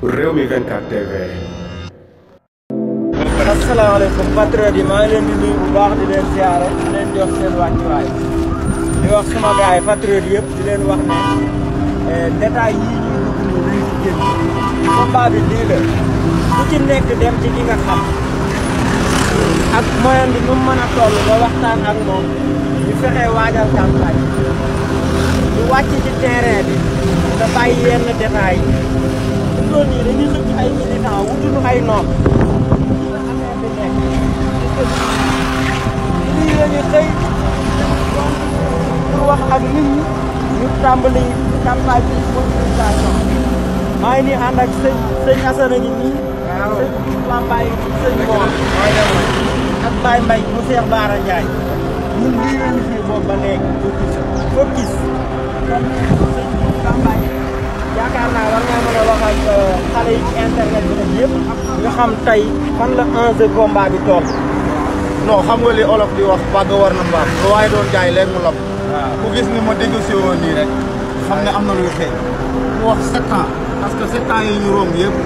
Rewmi 24 TV. asalaamaaleykum patriote yi maa ngi leen di nuyu bu baax di leen siyaare di leen jox seen wàccuwaay di wax sama gars yi patriote yëpp di leen wax ne détails yii ñuy dugg nii dañ ci génn combat bi lii la ku ci nekk dem ci ki nga xam ak moyen bi nu mu mën a toll ba waxtaan ak moom ñu fexee waajal campagne ñu wàcc ci terrain bi te bàyyi yenn détails yi loolu nii dañuy xëcc ay militants wutuñu ay noom lii la ñu xëy pour wax ak nit ñi ñu tàmbali campagne bi mobilisation maa ngi nii ànd ak sëñ Assane ngi nii sëñ Lambaye sëñ Mor ak Baye Mbaye mu Cheikh Bara Ndiaye ñun lii la ñu fi boobu ba léegi focus kon sëñ Lambaye yaakaar naa war ngaa mën a wax ak xale yi ci internet bi nag yëpp nga xam tey fan la enjeu combat bi toll. non xam nga li olof di wax bàgg war na mbaam lu waaye doon jaay léegi mu lab. ku gis ni ma négocié woon nii rek xam ne am na luy xeeñ. mu wax 7 ans parce que 7 ans yi ñu romb yëpp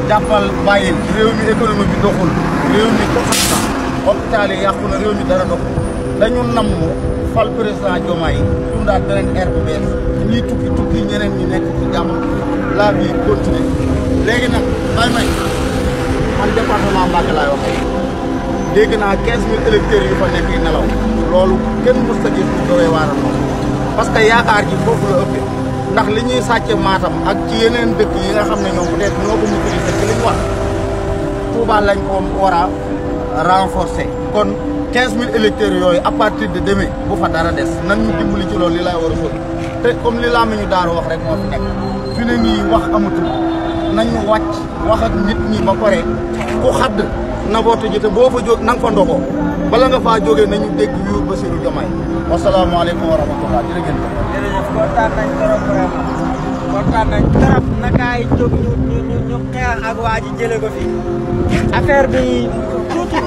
jàppal bàyyil réew mi économie bi doxul réew mi ko xam na hôpital yi yàqu na réew mi dara doxul dañu namm fal président Diomaye dundaat beneen air bu bees ñuy tukki ñeneen ñi nekk ci jàmm la vie continue léegi nag Baye Mbaye man département Mbacké laay waxee dégg naa 15000 électeurs yu fa nekk yi nelaw loolu kenn mës a gis bu doy waar noonu parce que yaakaar ji foofu la ëppee ndax li ñuy sàcce Matam ak ci yeneen dëkk yi nga xam ne ñoom peut-être ñoo ko maîtriser ci li ñu wax Touba lañ ko war a renforcer kon 15000 électeurs yooyu à partir de demain bu fa dara des nan ñu dimbali ci loolu li lay war a sori te comme li laa mi ñu daaru wax rek moo fi nekk fi ne nii wax amatul nañu wàcc wax ak nit ñi ba pare ku xadd na bootu ji te boo fa jóg na nga fa ndogoo bala nga faa jógee nañu dégg wiiw Bassirou Diomaye wasalaamaaleykum wa rahmatullah jërëjëf. jërëjëf kontaan nañ trop vraiment kontaan nañ trop na gaa yi jóg ñu xeex ak waa ji jëlee ko fi affaire bi tuuti